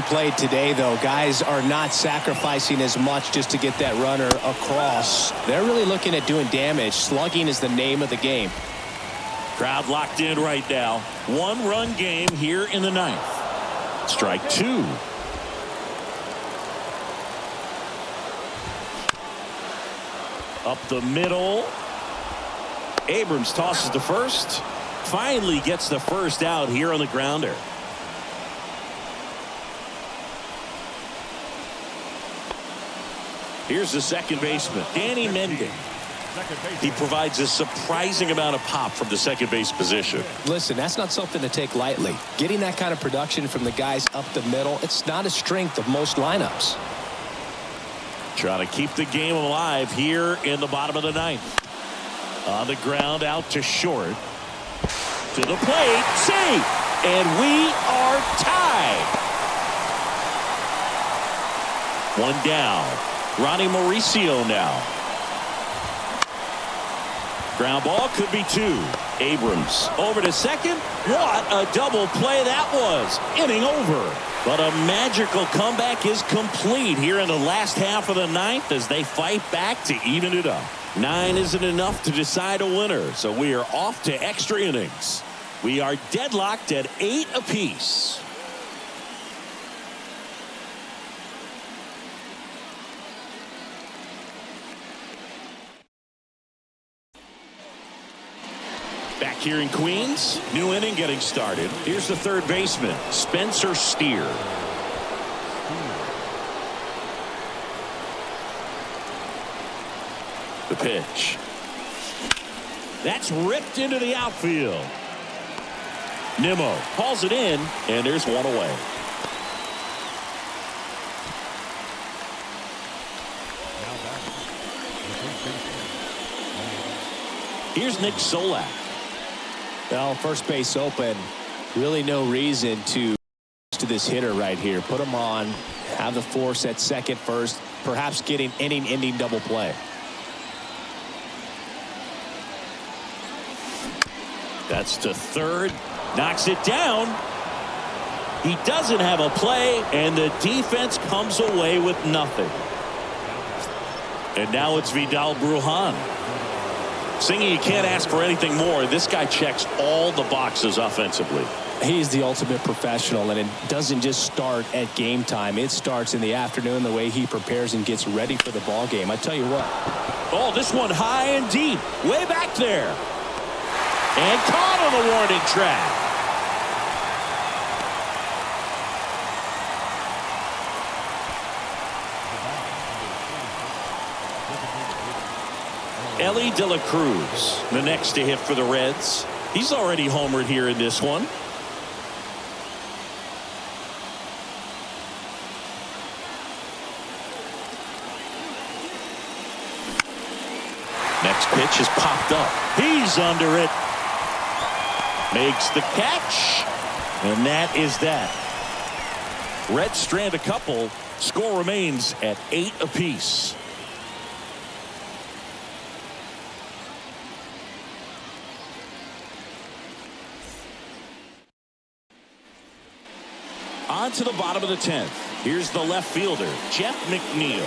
Played today, though. Guys are not sacrificing as much just to get that runner across. They're really looking at doing damage. Slugging is the name of the game. Crowd locked in right now. 1-run game here in the ninth. Strike two. Up the middle. Abrams tosses to first. Finally gets the first out here on the grounder. Here's the second baseman, Danny Mendick. He provides a surprising amount of pop from the second base position. Listen, that's not something to take lightly. Getting that kind of production from the guys up the middle, it's not a strength of most lineups. Trying to keep the game alive here in the bottom of the ninth. On the ground, out to short. To the plate, safe, and we are tied. One down. Ronnie Mauricio now. Ground ball, could be two. Abrams over to second. What a double play that was. Inning over. But a magical comeback is complete here in the last half of the ninth as they fight back to even it up. 9 isn't enough to decide a winner, so we are off to extra innings. We are deadlocked at 8 apiece. Back here in Queens, new inning getting started. Here's the third baseman, Spencer Steer. The pitch. That's ripped into the outfield. Nimmo hauls it in, and there's one away. Here's Nick Solak. Well, first base open. Really no reason to this hitter right here. Put him on. Have the force at second first. Perhaps getting inning-ending double play. That's to third. Knocks it down. He doesn't have a play, and the defense comes away with nothing. And now it's Vidal Brujan. Singy, you can't ask for anything more. This guy checks all the boxes offensively. He's the ultimate professional, and it doesn't just start at game time. It starts in the afternoon, the way he prepares and gets ready for the ball game. I tell you what. Oh, this one high and deep. Way back there. And caught on the warning track. Ellie De La Cruz, the next to hit for the Reds. He's already homered here in this one. Next pitch is popped up. He's under it. Makes the catch. And that is that. Reds strand a couple. Score remains at 8 apiece. On to the bottom of the 10th. Here's the left fielder, Jeff McNeil.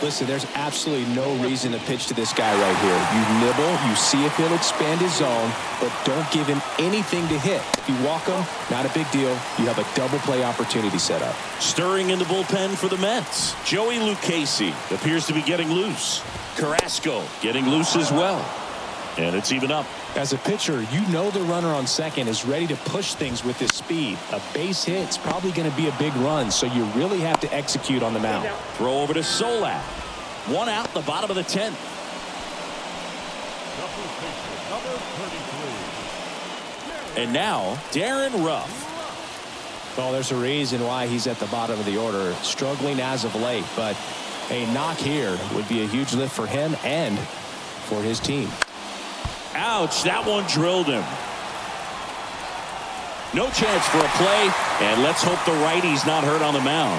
Listen, there's absolutely no reason to pitch to this guy right here. You nibble, you see if he'll expand his zone, but don't give him anything to hit. If you walk him, not a big deal. You have a double play opportunity set up. Stirring in the bullpen for the Mets. Joey Lucchesi appears to be getting loose. Carrasco getting loose as well. And it's even up. As a pitcher, you know the runner on second is ready to push things with his speed. A base hit's probably going to be a big run, so you really have to execute on the mound. Throw over to Solak. One out, the bottom of the 10th. And now, Darren Ruff. Well, there's a reason why he's at the bottom of the order. Struggling as of late, but a knock here would be a huge lift for him and for his team. Ouch, that one drilled him. No chance for a play, and let's hope the righty's not hurt on the mound.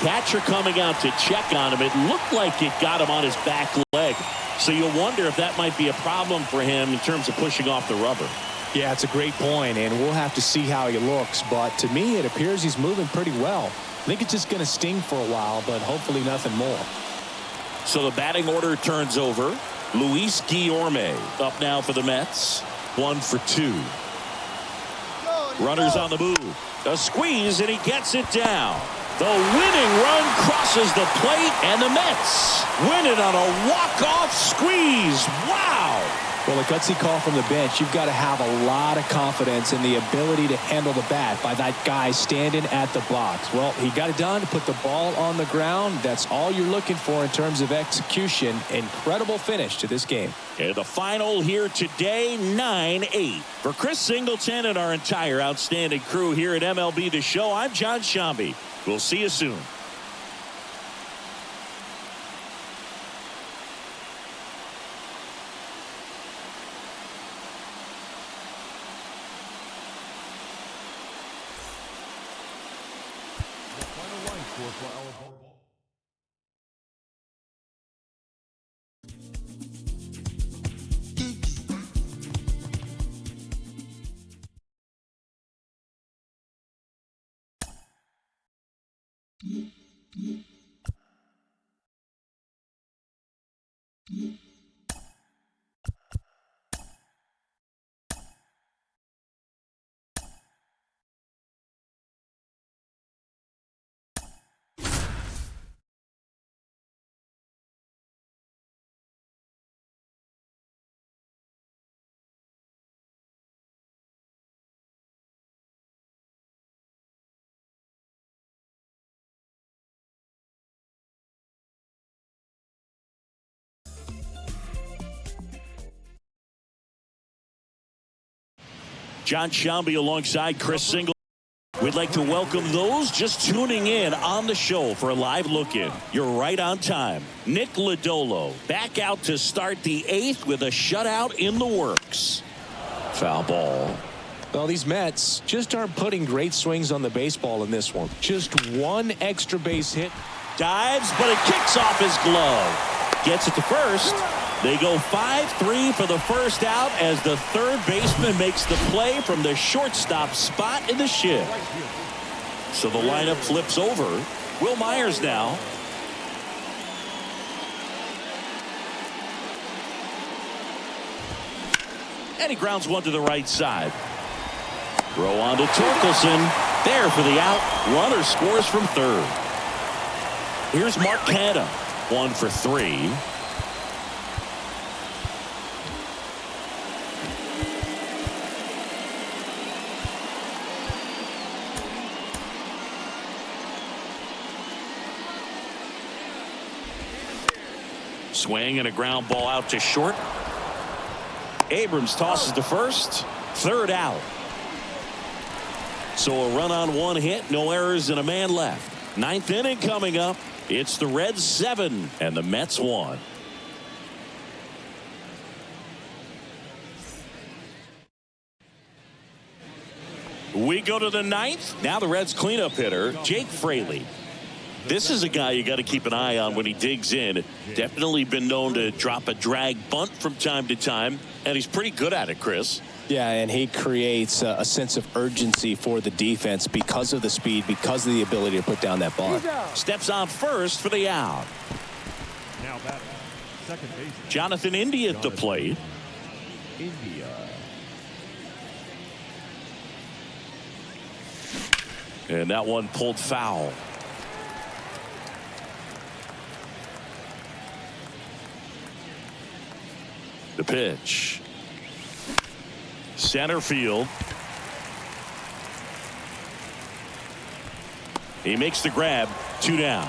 Catcher coming out to check on him. It looked like it got him on his back leg. So you'll wonder if that might be a problem for him in terms of pushing off the rubber. Yeah, it's a great point, and we'll have to see how he looks. But to me, it appears he's moving pretty well. I think it's just going to sting for a while, but hopefully nothing more. So the batting order turns over. Luis Guillorme up now for the Mets. 1 for 2. Runners on the move. A squeeze, and he gets it down. The winning run crosses the plate, and the Mets win it on a walk-off squeeze. Wow! Well, a gutsy call from the bench. You've got to have a lot of confidence in the ability to handle the bat by that guy standing at the box. Well, he got it done to put the ball on the ground. That's all you're looking for in terms of execution. Incredible finish to this game. And the final here today, 9-8. For Chris Singleton and our entire outstanding crew here at MLB The Show, I'm John Sciambi. We'll see you soon. John Sciambi alongside Chris Singleton. We'd like to welcome those just tuning in on the show for a live look-in. You're right on time. Nick Lodolo back out to start the 8th with a shutout in the works. Foul ball. Well, these Mets just aren't putting great swings on the baseball in this one. Just one extra base hit. Dives, but it kicks off his glove. Gets it to first. They go 5-3 for the first out as the third baseman makes the play from the shortstop spot in the shift. So the lineup flips over. Will Myers now. And he grounds one to the right side. Throw on to Torkelson. There for the out. Runner scores from third. Here's Mark Canha. 1 for 3. Swing and a ground ball out to short. Abrams tosses to first. Third out. So a run on one hit, no errors, and a man left. 9th inning coming up. It's the Reds 7 and the Mets 1. We go to the 9th. Now the Reds cleanup hitter, Jake Fraley. This is a guy you got to keep an eye on when he digs in. Definitely been known to drop a drag bunt from time to time, and he's pretty good at it, Chris. Yeah, and he creates a sense of urgency for the defense because of the speed, because of the ability to put down that bunt. Steps on first for the out. Now batting, second base. Jonathan India at the plate. India. And that one pulled foul. The pitch. Center field. He makes the grab. 2 down.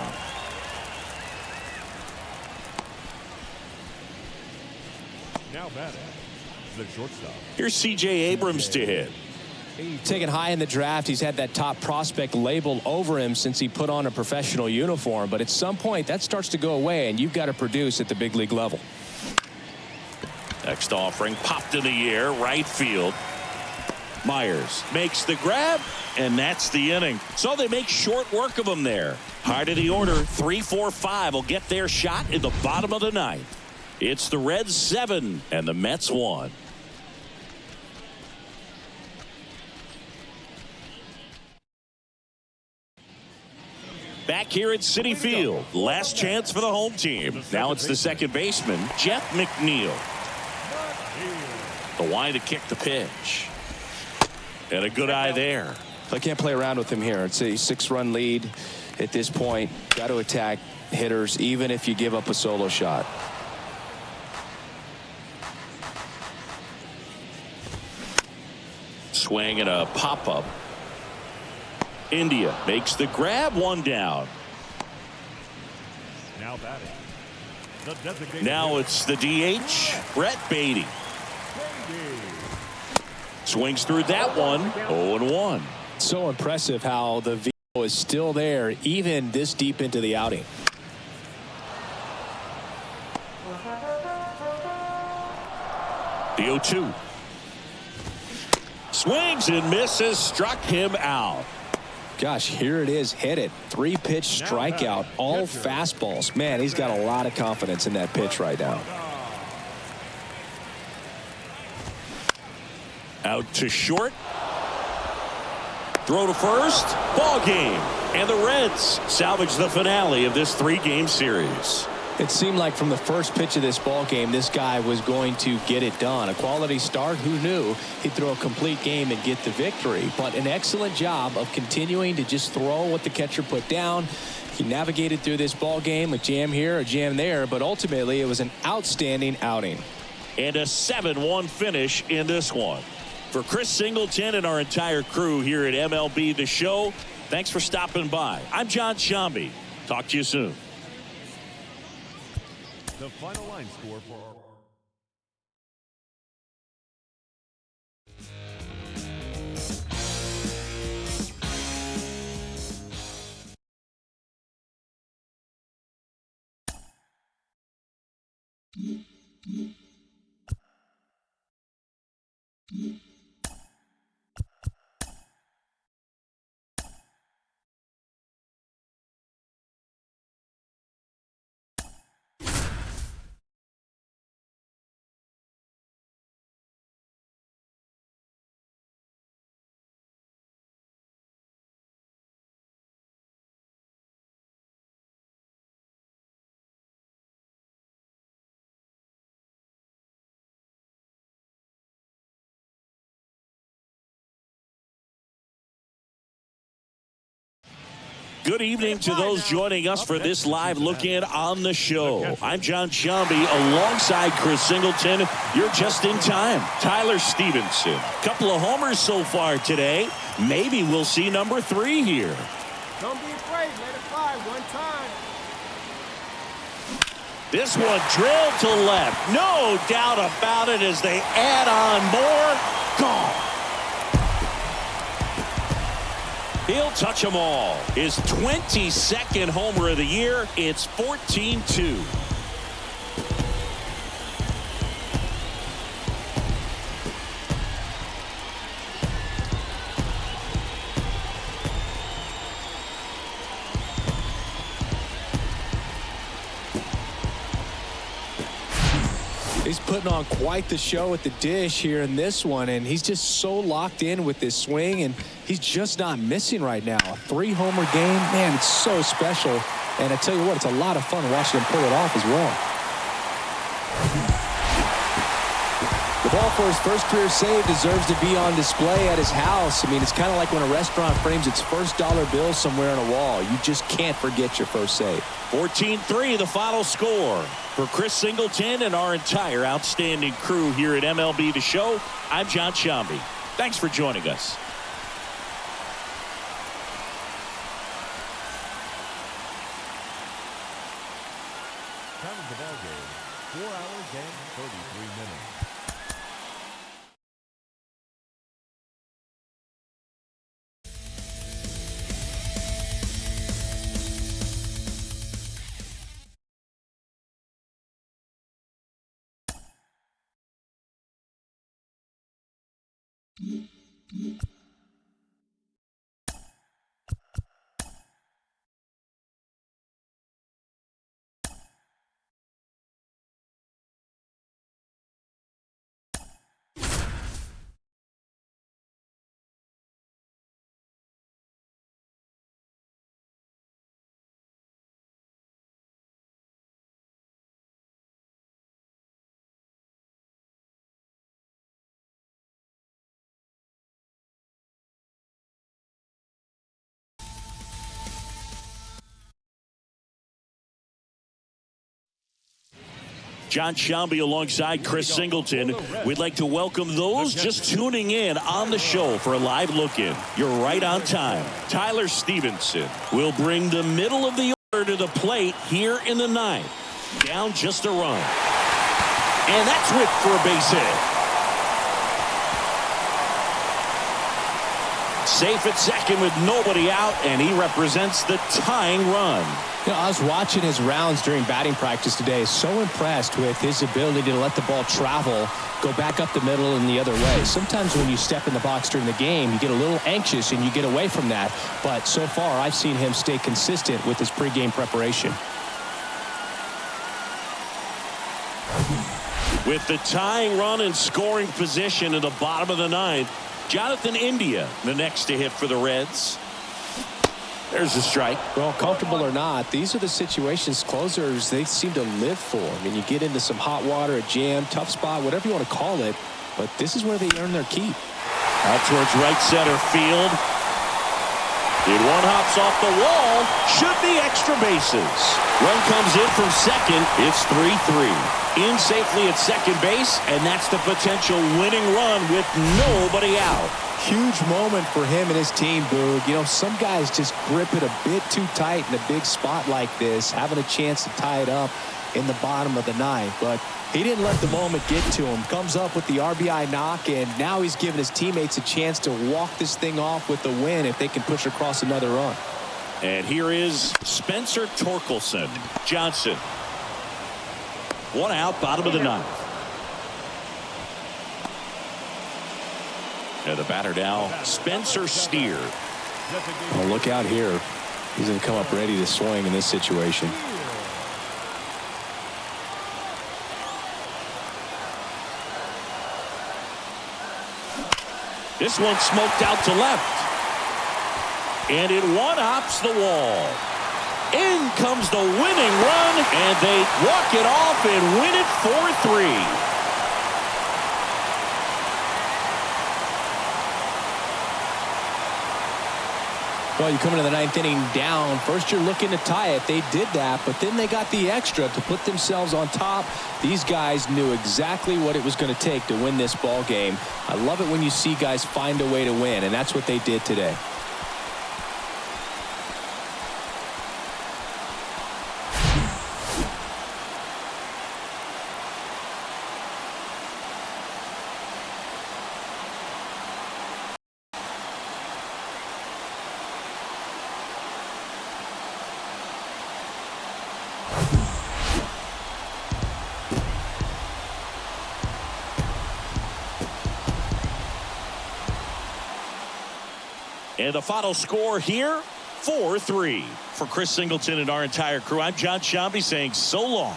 Now batting, the shortstop. Here's C.J. Abrams to hit. Taken high in the draft, he's had that top prospect labeled over him since he put on a professional uniform. But at some point, that starts to go away, and you've got to produce at the big league level. Next offering popped in the air, right field. Myers makes the grab, and that's the inning. So they make short work of him there. Heart of the order, 3-4-5 will get their shot in the bottom of the 9th. It's the Reds 7 and the Mets 1. Back here at Citi Field, last chance for the home team. Now it's the second baseman, Jeff McNeil. The line to kick the pitch. And a good eye there. I can't play around with him here. It's a 6-run lead at this point. Got to attack hitters even if you give up a solo shot. Swing and a pop-up. India makes the grab, one down. Now batting. The designated Now hitter, it's the DH, Brett Beatty. Swings through that one, 0-1. So impressive how the velo is still there even this deep into the outing. The 0-2. Swings and misses, struck him out. Gosh, here it is, hit it. 3-pitch strikeout, all fastballs. Man, he's got a lot of confidence in that pitch right now. Out to short. Throw to first. Ball game. And the Reds salvage the finale of this 3-game series. It seemed like from the first pitch of this ball game, this guy was going to get it done. A quality start. Who knew he'd throw a complete game and get the victory? But an excellent job of continuing to just throw what the catcher put down. He navigated through this ball game, a jam here, a jam there, but ultimately it was an outstanding outing. And a 7-1 finish in this one. For Chris Singleton and our entire crew here at MLB The Show, thanks for stopping by. I'm John Shambi. Talk to you soon. the final line score for our Good evening to those joining us for this live look-in on the show. I'm John Shambi alongside Chris Singleton. You're just in time. Tyler Stevenson. Couple of homers so far today. Maybe we'll see number 3 here. Don't be afraid. Let it fly one time. This one drilled to left. No doubt about it as they add on more. Gone. He'll touch them all. His 22nd homer of the year. It's 14-2. He's putting on quite the show at the dish here in this one, and he's just so locked in with this swing, and he's just not missing right now. A 3-homer game, man, it's so special. And I tell you what, it's a lot of fun watching him pull it off as well. The ball for his first career save deserves to be on display at his house. I mean, it's kind of like when a restaurant frames its first dollar bill somewhere on a wall. You just can't forget your first save. 14-3, the final score. For Chris Singleton and our entire outstanding crew here at MLB The Show, I'm John Shambi. Thanks for joining us. time of the ball game, 4 hours and 33 minutes. John Sciambi alongside Chris Singleton. We'd like to welcome those just tuning in on the show for a live look-in. You're right on time. Tyler Stevenson will bring the middle of the order to the plate here in the ninth. Down just a run. And that's whipped for a base hit. Safe at second with nobody out, and he represents the tying run. You know, I was watching his rounds during batting practice today. So impressed with his ability to let the ball travel, go back up the middle and the other way. Sometimes when you step in the box during the game, you get a little anxious and you get away from that. But so far, I've seen him stay consistent with his pregame preparation. With the tying run and scoring position in the bottom of the ninth, Jonathan India, the next to hit for the Reds. There's a strike. Well, comfortable or not, these are the situations closers they seem to live for. I mean, you get into some hot water, a jam, tough spot, whatever you want to call it, but this is where they earn their keep. Out towards right center field. It one hops off the wall. Should be extra bases. Run comes in from second. It's 3-3. In safely at second base, and that's the potential winning run with nobody out. Huge moment for him and his team, Boog. You know, some guys just grip it a bit too tight in a big spot like this, having a chance to tie it up in the bottom of the ninth. But he didn't let the moment get to him. Comes up with the RBI knock, and now he's giving his teammates a chance to walk this thing off with the win if they can push across another run. And here is Spencer Torkelson. Johnson. One out, bottom of the ninth. And the batter now, Spencer Steer. Well, look out here. He's going to come up ready to swing in this situation. This one smoked out to left. And it one-hops the wall. In comes the winning run, and they walk it off and win it 4-3. Well, you come into the ninth inning down. First, you're looking to tie it. They did that, but then they got the extra to put themselves on top. These guys knew exactly what it was going to take to win this ball game. I love it when you see guys find a way to win, and that's what they did today. And the final score here, 4-3. For Chris Singleton and our entire crew, I'm John Sciambi saying so long.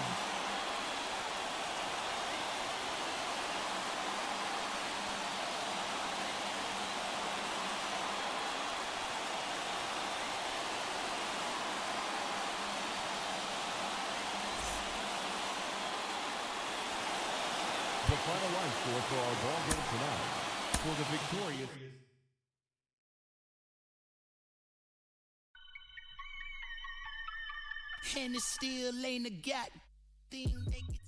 The final line score for our ball game tonight. For the victorious and it still ain't a god thing they can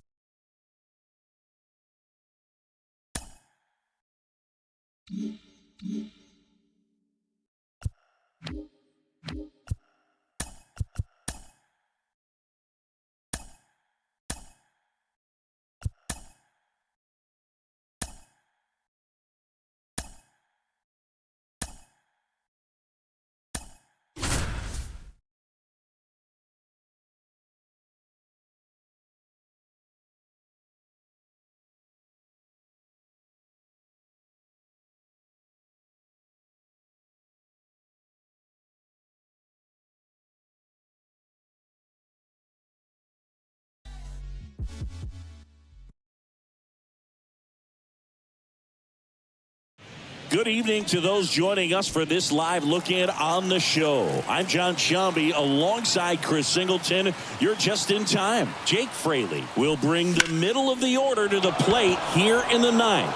Good evening to those joining us for this live look-in on the show. I'm John Sciambi alongside Chris Singleton. You're just in time. Jake Fraley will bring the middle of the order to the plate here in the ninth.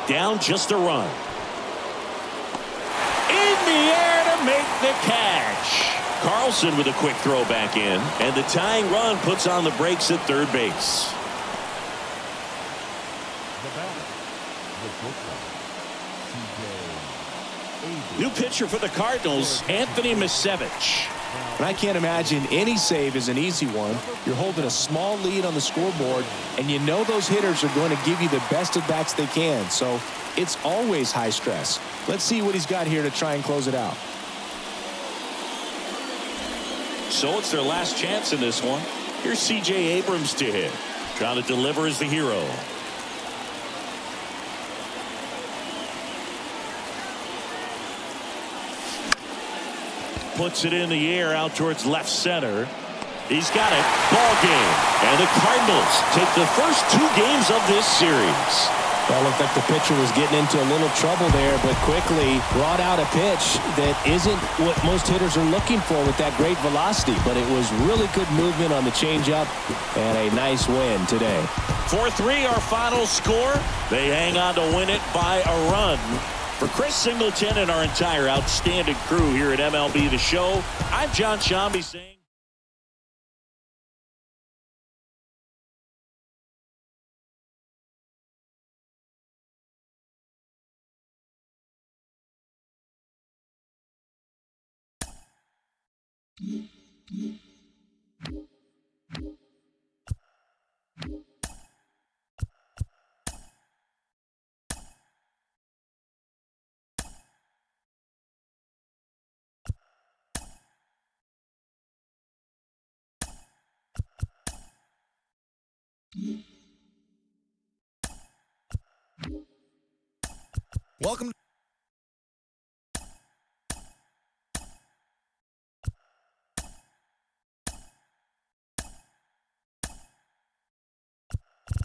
Down just a run. In the air to make the catch. Carlson with a quick throw back in. And the tying run puts on the brakes at third base. the batter, the shortstop, C.J. Abrams. New pitcher for the Cardinals, Anthony Misevich. And I can't imagine any save is an easy one. You're holding a small lead on the scoreboard, and you know those hitters are going to give you the best at-bats they can. So it's always high stress. Let's see what he's got here to try and close it out. So it's their last chance in this one. Here's C.J. Abrams to hit. Trying to deliver as the hero. Puts it in the air out towards left center. He's got it. Ball game. And the Cardinals take the first 2 games of this series. Well, looked like the pitcher was getting into a little trouble there, but quickly brought out a pitch that isn't what most hitters are looking for with that great velocity. But it was really good movement on the changeup and a nice win today. 4-3 our final score. They hang on to win it by a run. For Chris Singleton and our entire outstanding crew here at MLB The Show, I'm John Shambi saying Welcome.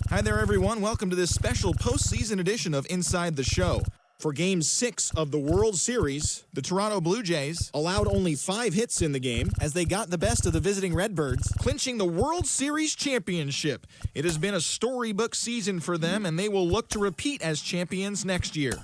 Hi there, everyone. Welcome to this special postseason edition of Inside the Show. For Game 6 of the World Series, the Toronto Blue Jays allowed only 5 hits in the game as they got the best of the visiting Redbirds, clinching the World Series championship. It has been a storybook season for them, and they will look to repeat as champions next year.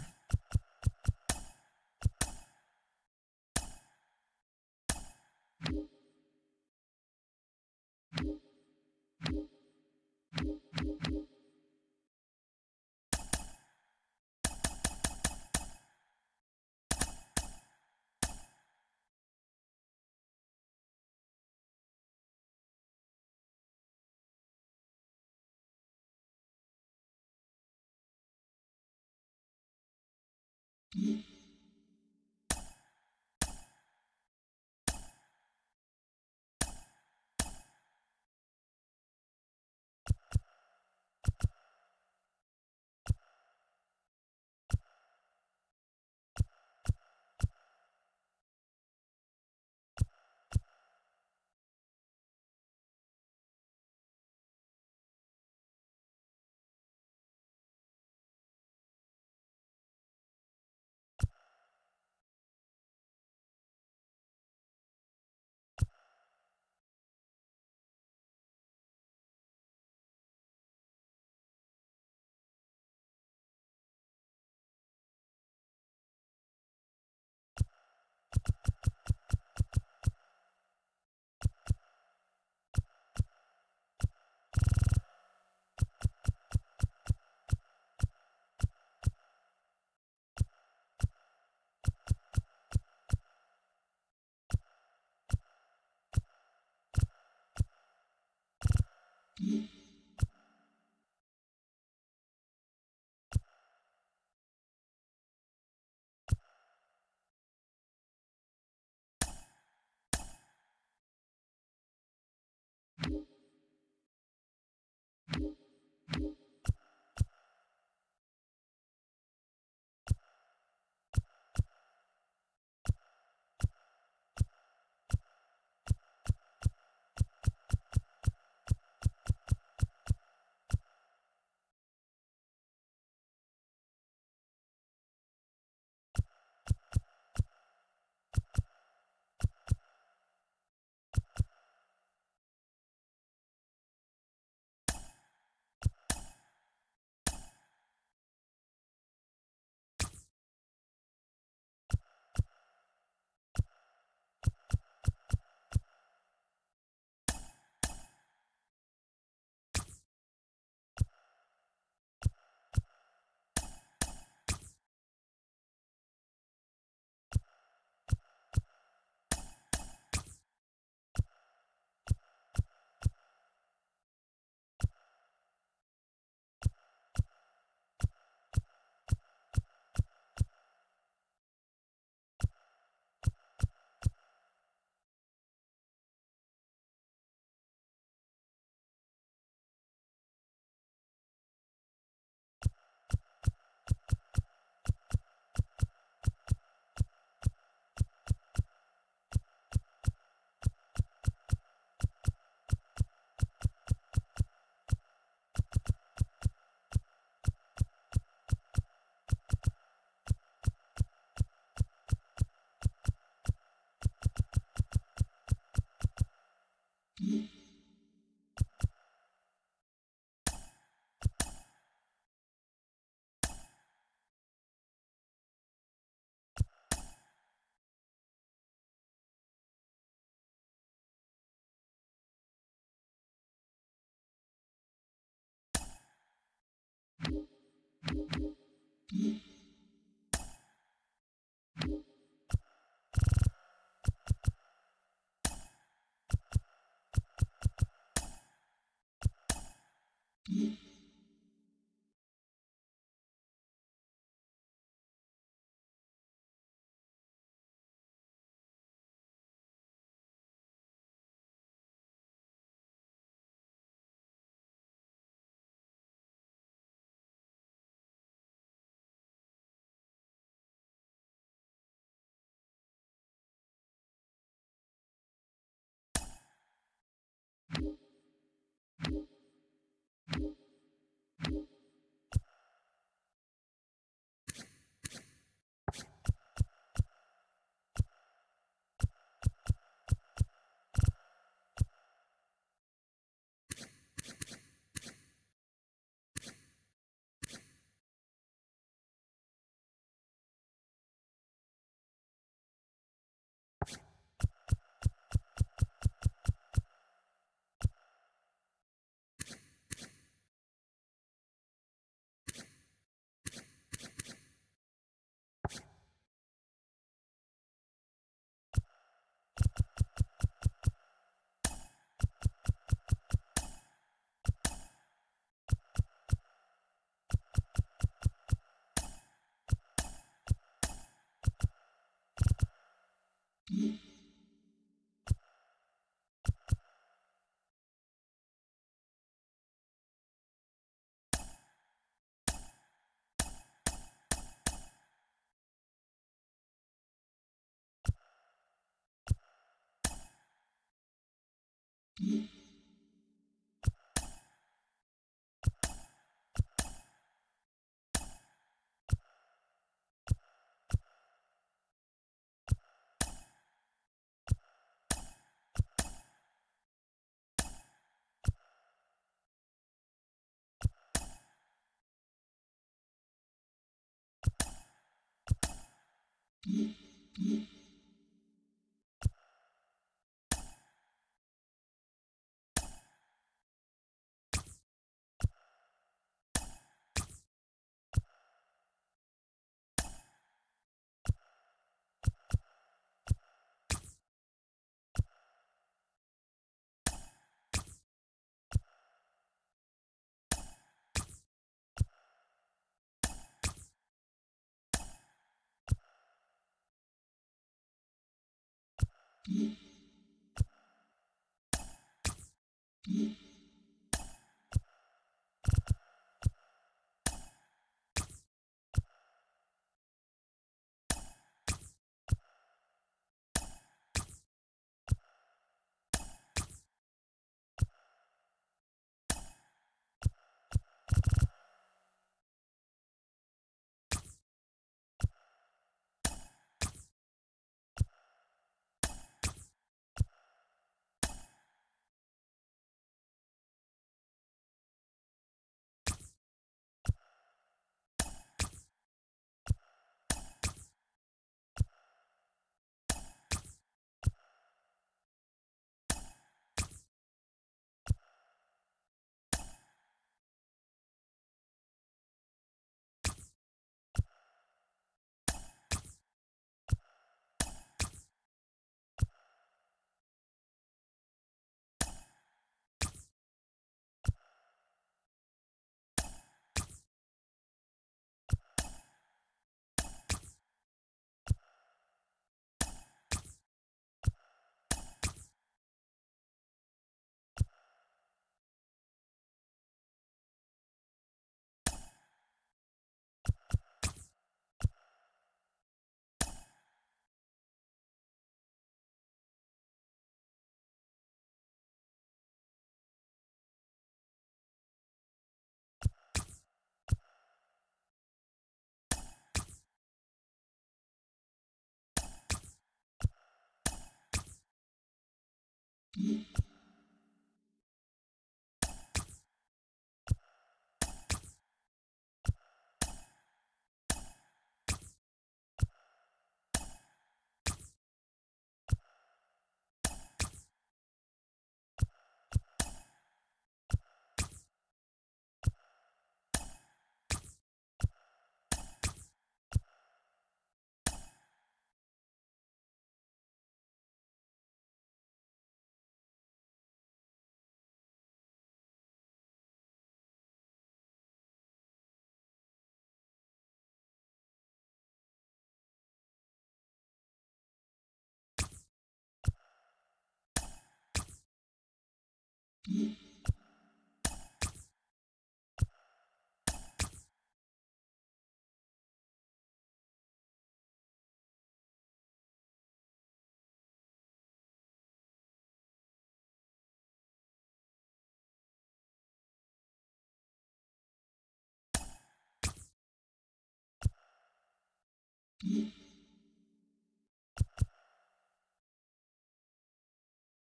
Mm-hmm.